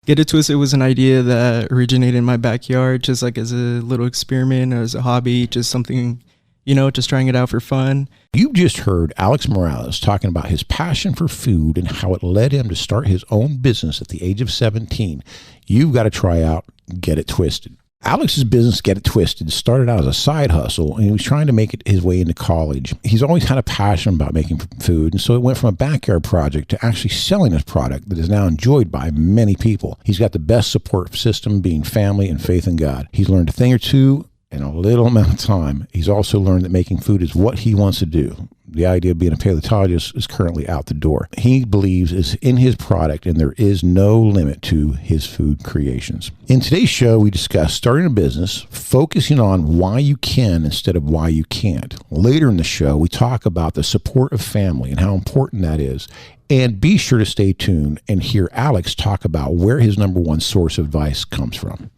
Get It Twisted was an idea that originated in my backyard, just like as a little experiment or as a hobby, just something, just trying it out for fun. You just heard Alex Muralles talking about his passion for food and how it led him to start his own business at the age of 17. You've got to try out Get It Twisted. Alex's business, Get It Twisted, started out as a side hustle, and he was trying to make it his way into college. He's always had a passion about making food, and so it went from a backyard project to actually selling his product that is now enjoyed by many people. He's got the best support system, being family and faith in God. He's learned a thing or two in a little amount of time. He's also learned that making food is what he wants to do. The idea of being a paleontologist is currently out the door. He believes is in his product, and there is no limit to his food creations. In today's show, we discuss starting a business, focusing on why you can instead of why you can't. Later in the show, we talk about the support of family and how important that is. And be sure to stay tuned and hear Alex talk about where his number one source of advice comes from.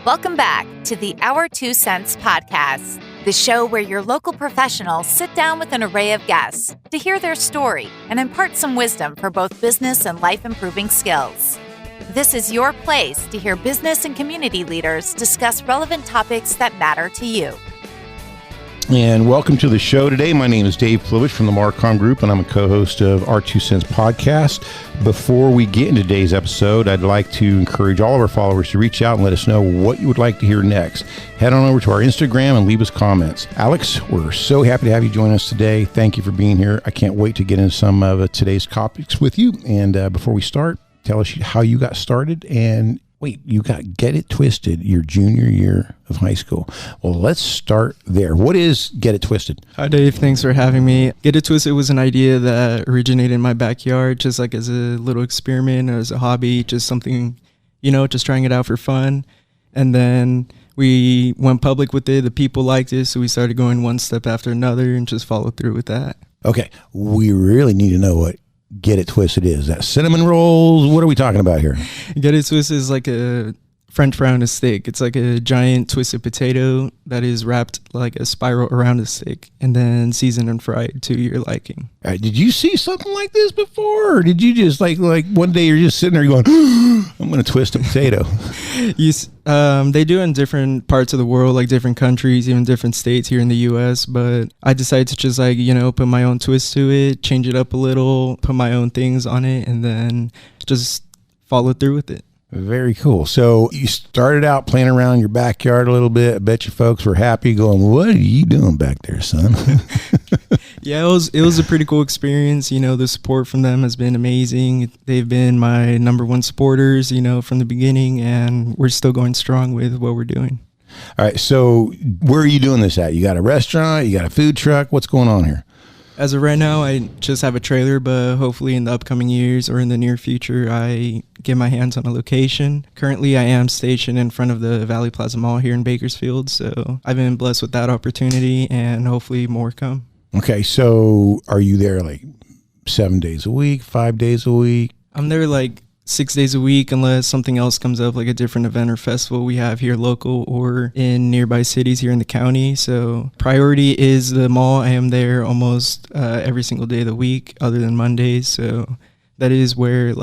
Welcome back to the Our 2 Cents podcast, the show where your local professionals sit down with an array of guests to hear their story and impart some wisdom for both business and life-improving skills. This is your place to hear business and community leaders discuss relevant topics that matter to you. And welcome to the show today. My name is Dave Plivich from the Marcom Group, and I'm a co-host of Our 2 Cents podcast. Before we get into today's episode, I'd like to encourage all of our followers to reach out and let us know what you would like to hear next. Head on over to our Instagram and leave us comments. Alex, we're so happy to have you join us today. Thank you for being here. I can't wait to get into some of today's topics with you. And before we start, tell us how you got started. And wait, you got Get It Twisted your junior year of high school. Well, let's start there. What is Get It Twisted? Hi, Dave. Thanks for having me. Get It Twisted was an idea that originated in my backyard, just like as a little experiment or as a hobby, just something, just trying it out for fun. And then we went public with it. The people liked it, so we started going one step after another and just followed through with that. Okay, we really need to know what Get It Twisted is. That cinnamon rolls? What are we talking about here? Get It Twisted is like a French fry on a stick. It's like a giant twisted potato that is wrapped like a spiral around a stick and then seasoned and fried to your liking. Did you see something like this before? Or did you just like one day you're just sitting there going, I'm going to twist a potato? They do it in different parts of the world, like different countries, even different states here in the U.S. But I decided to just put my own twist to it, change it up a little, put my own things on it, and then just follow through with it. Very cool. So you started out playing around in your backyard a little bit. I bet you folks were happy going, what are you doing back there, son? Yeah, it was a pretty cool experience. The support from them has been amazing. They've been my number one supporters, from the beginning, and we're still going strong with what we're doing. All right. So where are you doing this at? You got a restaurant? You got a food truck? What's going on here? As of right now, I just have a trailer, but hopefully in the upcoming years or in the near future, I get my hands on a location. Currently, I am stationed in front of the Valley Plaza Mall here in Bakersfield, so I've been blessed with that opportunity, and hopefully more come. Okay, so are you there 7 days a week, 5 days a week? I'm there 6 days a week unless something else comes up, like a different event or festival we have here local or in nearby cities here in the county. So priority is the mall. I am there almost every single day of the week other than Mondays. So that is where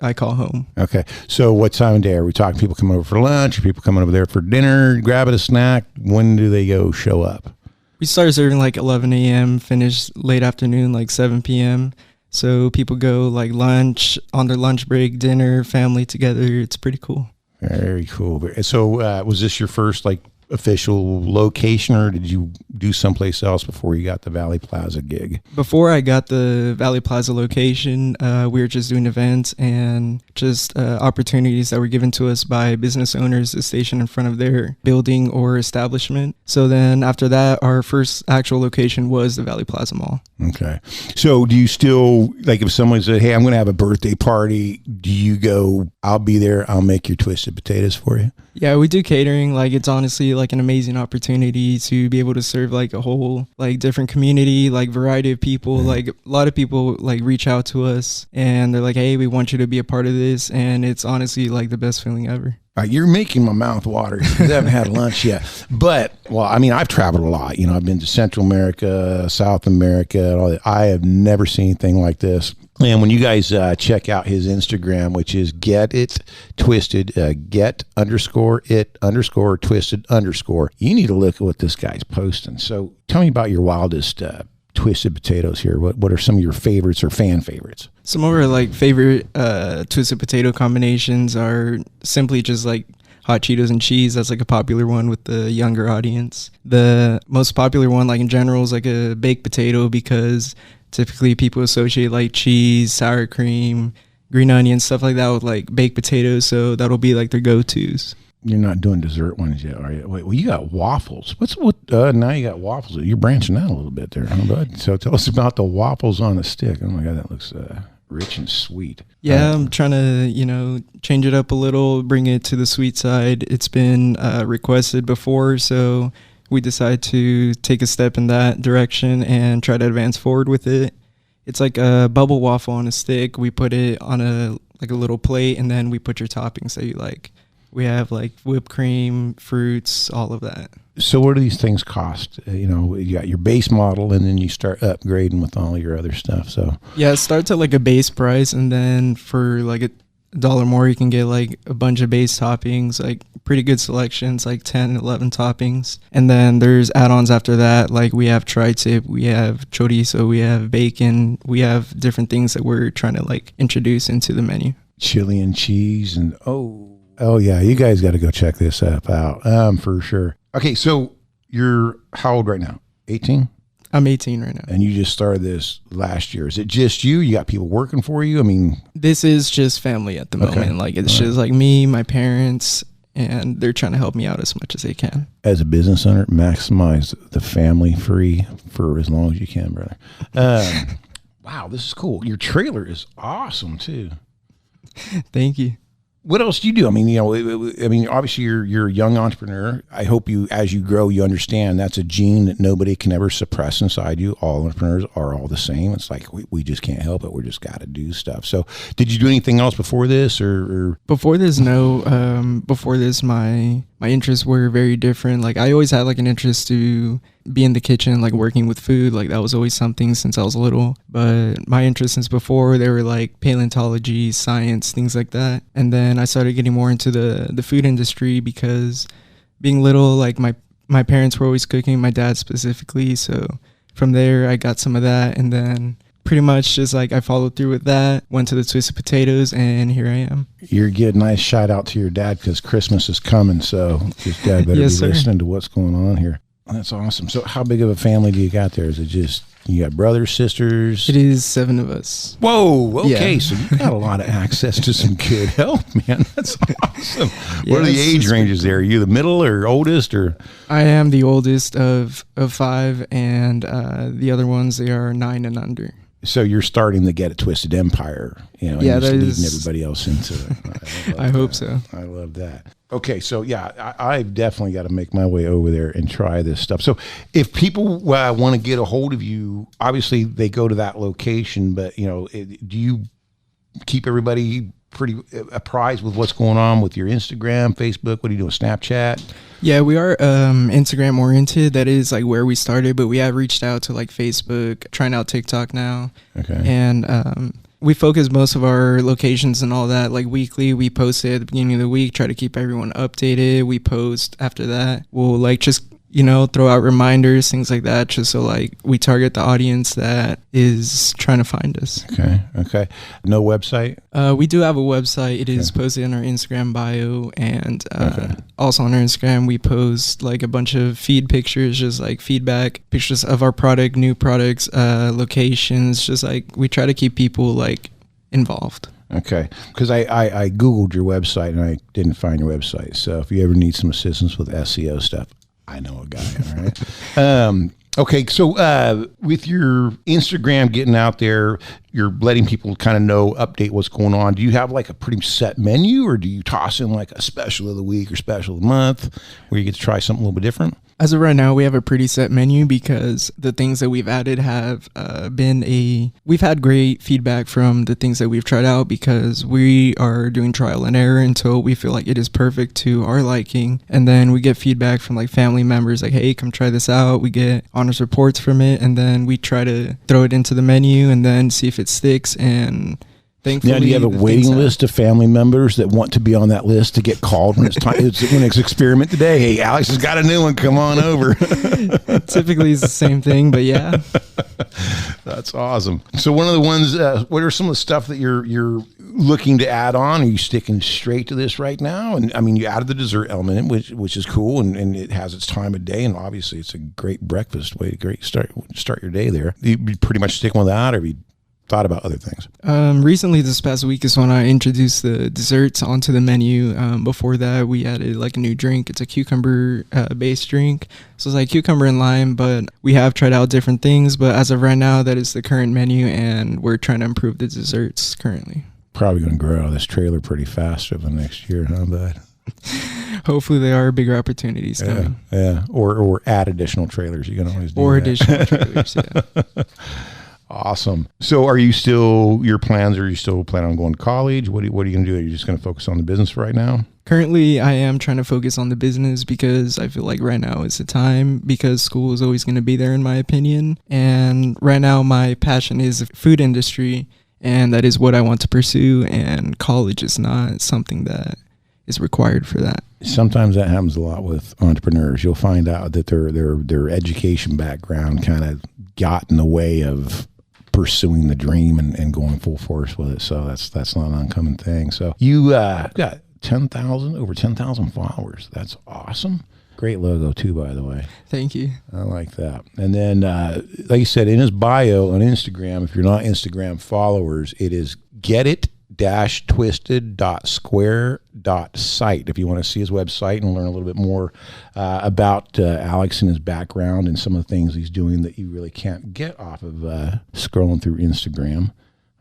I call home. Okay. So what time of day? Are we talking people coming over for lunch? Are people coming over there for dinner, grabbing a snack? When do they show up? We start serving 11 a.m., finish late afternoon, 7 p.m., so people go lunch, on their lunch break, dinner, family together. It's pretty cool. Very cool. So was this your first official location, or did you do someplace else before you got the Valley Plaza gig? Before I got the Valley Plaza location, we were just doing events and just opportunities that were given to us by business owners to station in front of their building or establishment. So then after that, our first actual location was the Valley Plaza Mall. Okay. So do you still, if someone said, hey, I'm going to have a birthday party, do you go, I'll be there, I'll make your twisted potatoes for you? Yeah, we do catering. It's honestly an amazing opportunity to be able to serve a whole different community, variety of people. Mm-hmm. A lot of people reach out to us and they're like, hey, we want you to be a part of this, and it's honestly the best feeling ever. You're making my mouth water because I haven't had lunch yet. But, I've traveled a lot. I've been to Central America, South America, and all that. I have never seen anything like this. And when you guys check out his Instagram, which is Get It Twisted, get_it_twisted_, you need to look at what this guy's posting. So tell me about your wildest twisted potatoes here. What are some of your favorites or fan favorites? Some of our like favorite twisted potato combinations are simply just like hot Cheetos and cheese. That's like a popular one with the younger audience. The most popular one, like in general, is like a baked potato, because typically people associate like cheese, sour cream, green onions, stuff like that with like baked potatoes. So that'll be like their go-tos. You're not doing dessert ones yet, are you? Wait, well, you got waffles. Now you got waffles. You're branching out a little bit there, huh, bud? So tell us about the waffles on a stick. Oh my God, that looks rich and sweet. Yeah, I'm trying to, change it up a little, bring it to the sweet side. It's been requested before, so we decided to take a step in that direction and try to advance forward with it. It's like a bubble waffle on a stick. We put it on a little plate, and then we put your toppings that you like. We have like whipped cream, fruits, all of that. So what do these things cost? You got your base model, and then you start upgrading with all your other stuff. So yeah, it starts at like a base price, and then for like $1 more, you can get like a bunch of base toppings, like pretty good selections, like 10, 11 toppings. And then there's add-ons after that. Like we have tri-tip, we have chorizo, we have bacon, we have different things that we're trying to like introduce into the menu. Chili and cheese, and oh yeah, you guys got to go check this app out for sure. Okay, so you're how old right now? 18? I'm 18 right now. And you just started this last year. Is it just you? You got people working for you? I mean, this is just family at the moment. Like it's just like me, my parents, and they're trying to help me out as much as they can. As a business owner, maximize the family free for as long as you can, brother. Wow, this is cool. Your trailer is awesome too. Thank you. What else do you do? I mean, obviously you're a young entrepreneur. I hope as you grow, you understand that's a gene that nobody can ever suppress inside you. All entrepreneurs are all the same. It's like, we just can't help it. We just got to do stuff. So did you do anything else before this or? Before this, no. Before this, my interests were very different. Like I always had like an interest to be in the kitchen, like working with food. Like that was always something since I was little. But my interests since before, they were like paleontology, science, things like that. And then I started getting more into the food industry because being little, like my parents were always cooking, my dad specifically. So from there, I got some of that. And then pretty much just like I followed through with that, went to the Twisted Potatoes, and here I am. You're getting a nice shout out to your dad because Christmas is coming. So his dad better yes, be listening to what's going on here. That's awesome. So how big of a family do you got there? Is it just, you got brothers, sisters? It is 7 of us. Whoa, okay. Yeah. So you got a lot of access to some good help, man. That's awesome. Yeah, what are the age ranges there? Are you the middle or oldest? Or I am the oldest of 5, and the other ones, they are 9 and under. So you're starting to Get It Twisted empire, and you're leading everybody else into it. I hope so. I love that. Okay, so yeah, I've definitely got to make my way over there and try this stuff. So if people want to get a hold of you, obviously they go to that location, but do you keep everybody pretty apprised with what's going on with your Instagram, Facebook? What are you doing, Snapchat? Yeah, we are Instagram oriented. That is like where we started, but we have reached out to like Facebook, trying out TikTok now. Okay. And we focus most of our locations and all that like weekly. We post it at the beginning of the week, try to keep everyone updated. We post after that. We'll like just throw out reminders, things like that, just so like we target the audience that is trying to find us. Okay. No website? We do have a website. It is posted in our Instagram bio, and also on our Instagram we post like a bunch of feed pictures, just like feedback pictures of our product, new products, locations. Just like we try to keep people like involved. Okay, because I Googled your website and I didn't find your website. So if you ever need some assistance with SEO stuff, I know a guy, all right? Okay, so with your Instagram getting out there, you're letting people kind of know, update what's going on. Do you have like a pretty set menu, or do you toss in like a special of the week or special of the month where you get to try something a little bit different? As of right now, we have a pretty set menu because the things that we've added have we've had great feedback from the things that we've tried out, because we are doing trial and error until we feel like it is perfect to our liking. And then we get feedback from like family members like, hey, come try this out. We get honest reports from it, and then we try to throw it into the menu and then see if it sticks. And thankfully, now, do you have a the waiting things list of family members that want to be on that list to get called when it's time? When it's experiment today. Hey, Alex has got a new one. Come on over. Typically, it's the same thing, but yeah. That's awesome. So, one of the ones. What are some of the stuff that you're looking to add on? Are you sticking straight to this right now? And I mean, you added the dessert element in, which is cool, and it has its time of day, and obviously, it's a great breakfast way to start your day there. You pretty much sticking with that, or have you thought about other things? Recently, this past week is when I introduced the desserts onto the menu. Before that, we added like a new drink. It's a cucumber based drink. So it's like cucumber and lime, but we have tried out different things. But as of right now, that is the current menu, and we're trying to improve the desserts currently. Probably going to grow out of this trailer pretty fast over the next year, huh, bud? Hopefully there are bigger opportunities coming. Yeah. Or add additional trailers. You can always do that. Additional trailers, yeah. Awesome. So are you still planning on going to college? What are you going to do? Are you just going to focus on the business right now? Currently, I am trying to focus on the business because I feel like right now is the time, because school is always going to be there in my opinion. And right now my passion is the food industry, and that is what I want to pursue, and college is not something that is required for that. Sometimes that happens a lot with entrepreneurs. You'll find out that their education background kind of got in the way of pursuing the dream and going full force with it. So that's not an uncommon thing. So you got over 10,000 followers. That's awesome. Great logo too, by the way. Thank you. I like that. And then, like you said, in his bio on Instagram, if you're not Instagram followers, it is getit-twisted.square.site. If you want to see his website and learn a little bit more about Alex and his background and some of the things he's doing that you really can't get off of scrolling through Instagram,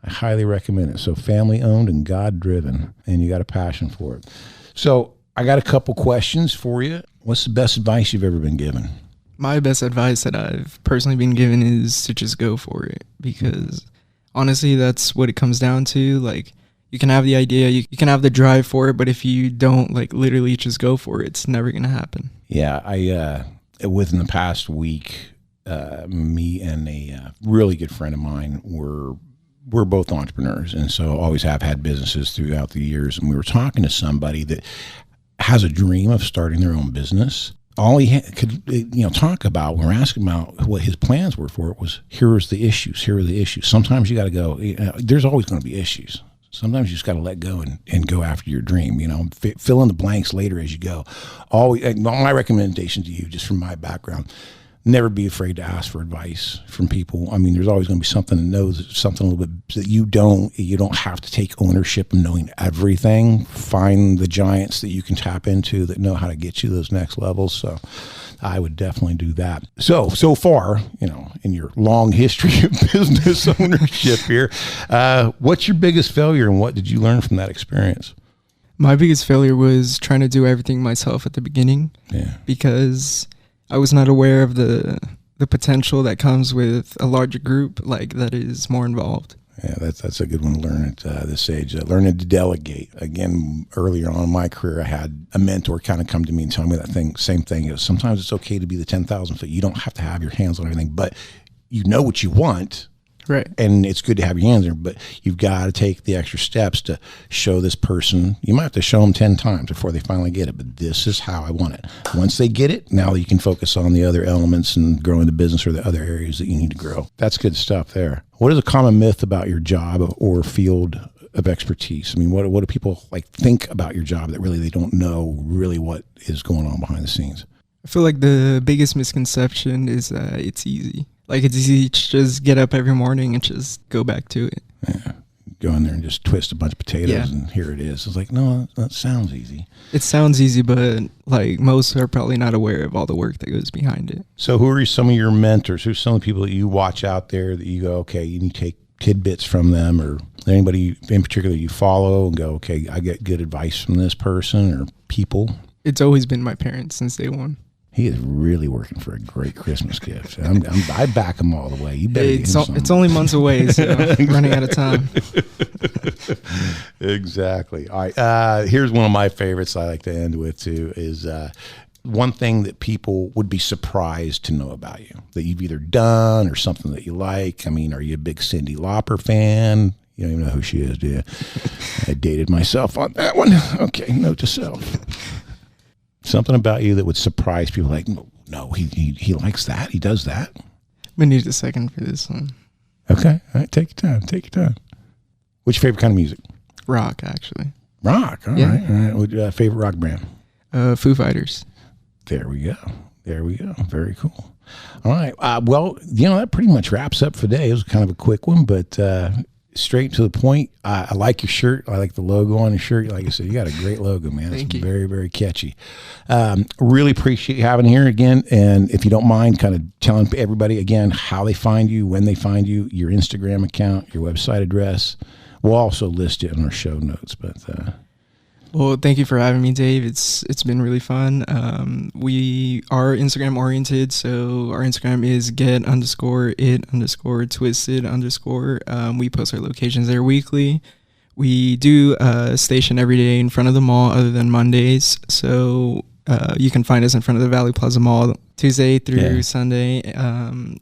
I highly recommend it. So family owned and God driven, and you got a passion for it. So I got a couple questions for you. What's the best advice you've ever been given? My best advice that I've personally been given is to just go for it, because honestly, that's what it comes down to. Like, you can have the idea, you can have the drive for it, but if you don't like literally just go for it, it's never going to happen. Yeah, within the past week, me and a really good friend of mine we're both entrepreneurs, and so always have had businesses throughout the years. And we were talking to somebody that has a dream of starting their own business. All he could talk about when we're asking about what his plans were for it was, here are the issues. Sometimes you got to go, there's always going to be issues. Sometimes you just got to let go and go after your dream, fill in the blanks later as you go. Always, my recommendation to you, just from my background, never be afraid to ask for advice from people. I mean, there's always going to be something that knows something a little bit that you don't have to take ownership of knowing everything. Find the giants that you can tap into that know how to get you to those next levels. So I would definitely do that. So far, in your long history of business ownership here, what's your biggest failure and what did you learn from that experience? My biggest failure was trying to do everything myself at the beginning. Yeah. Because I was not aware of the potential that comes with a larger group that is more involved. Yeah, that's a good one to learn at this age. Learning to delegate. Again, earlier on in my career, I had a mentor kind of come to me and tell me same thing. Sometimes it's okay to be the 10,000 foot. You don't have to have your hands on everything, but you know what you want. Right. And it's good to have your hands there, but you've got to take the extra steps to show this person. You might have to show them 10 times before they finally get it, but this is how I want it. Once they get it, now you can focus on the other elements and growing the business or the other areas that you need to grow. That's good stuff there. What is a common myth about your job or field of expertise? I mean, what do people think about your job that really they don't know really what is going on behind the scenes? I feel like the biggest misconception is that it's easy. It's easy to just get up every morning and just go back to it. Yeah. Go in there and just twist a bunch of potatoes and here it is. It's like, no, that sounds easy. It sounds easy, but most are probably not aware of all the work that goes behind it. So who are some of your mentors? Who's some of the people that you watch out there that you go, okay, you need to take tidbits from them, or anybody in particular you follow and go, okay, I get good advice from this person or people? It's always been my parents since day one. He is really working for a great Christmas gift. I back him all the way. You better it's only months away, so exactly. Running out of time. Exactly. All right. Here's one of my favorites I like to end with too is one thing that people would be surprised to know about you that you've either done or something that you like? I mean, are you a big Cyndi Lauper fan? You don't even know who she is, do you? I dated myself on that one. Okay, note to self. Something about you that would surprise people, like, no, he likes that. He does that. I'm going to need a second for this one. Okay, all right, take your time. What's your favorite kind of music? Rock, actually. Rock, all right. What's your favorite rock band? Foo Fighters. There we go. Very cool. All right. Well, that pretty much wraps up for today. It was kind of a quick one, but straight to the point. I like your shirt. I like the logo on your shirt. Like I said, you got a great logo, man. Thank It's you. Very, very catchy. Really appreciate you having here again. And if you don't mind kind of telling everybody again how they find you, when they find you, your Instagram account, your website address. We'll also list it in our show notes, but Well, thank you for having me, Dave. It's been really fun. We are Instagram oriented, so our Instagram is get_it_twisted_. We post our locations there weekly. We do a station every day in front of the mall other than Mondays, so you can find us in front of the Valley Plaza Mall Tuesday through Sunday,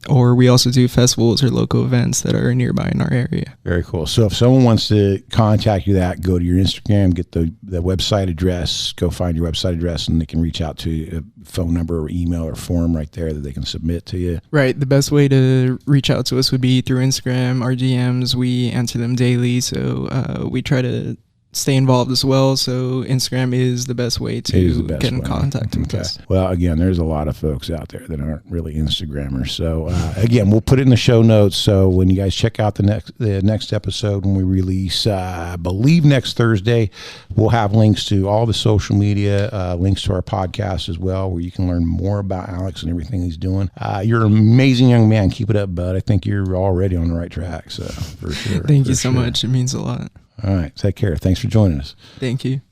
or we also do festivals or local events that are nearby in our area. Very cool. So if someone wants to contact you, go to your Instagram, get the website address, go find your website address, and they can reach out to a phone number or email or form right there that they can submit to you. Right. The best way to reach out to us would be through Instagram, our DMs. We answer them daily, so we try to stay involved as well. So Instagram is the best way to get in contact with us. Well, again, there's a lot of folks out there that aren't really Instagrammers. So again, we'll put it in the show notes. So when you guys check out the next episode when we release, I believe next Thursday, we'll have links to all the social media, links to our podcast as well, where you can learn more about Alex and everything he's doing. You're an amazing young man. Keep it up, bud. I think you're already on the right track. So for sure. Thank you so much. It means a lot. All right. Take care. Thanks for joining us. Thank you.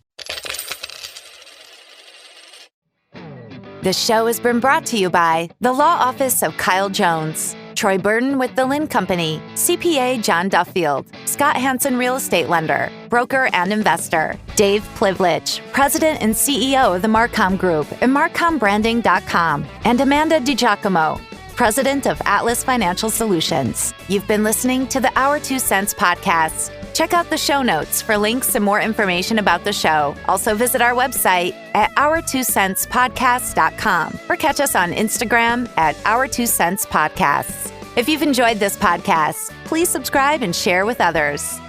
This show has been brought to you by the Law Office of Kyle Jones, Troy Burton with the Lynn Company, CPA John Duffield, Scott Hansen Real Estate Lender, broker and investor, Dave Plivlich, President and CEO of the Marcom Group and MarcomBranding.com, and Amanda DiGiacomo, President of Atlas Financial Solutions. You've been listening to the Our 2 Cents podcast. Check out the show notes for links and more information about the show. Also visit our website at our2centspodcast.com or catch us on Instagram at Our 2 Cents Podcasts. If you've enjoyed this podcast, please subscribe and share with others.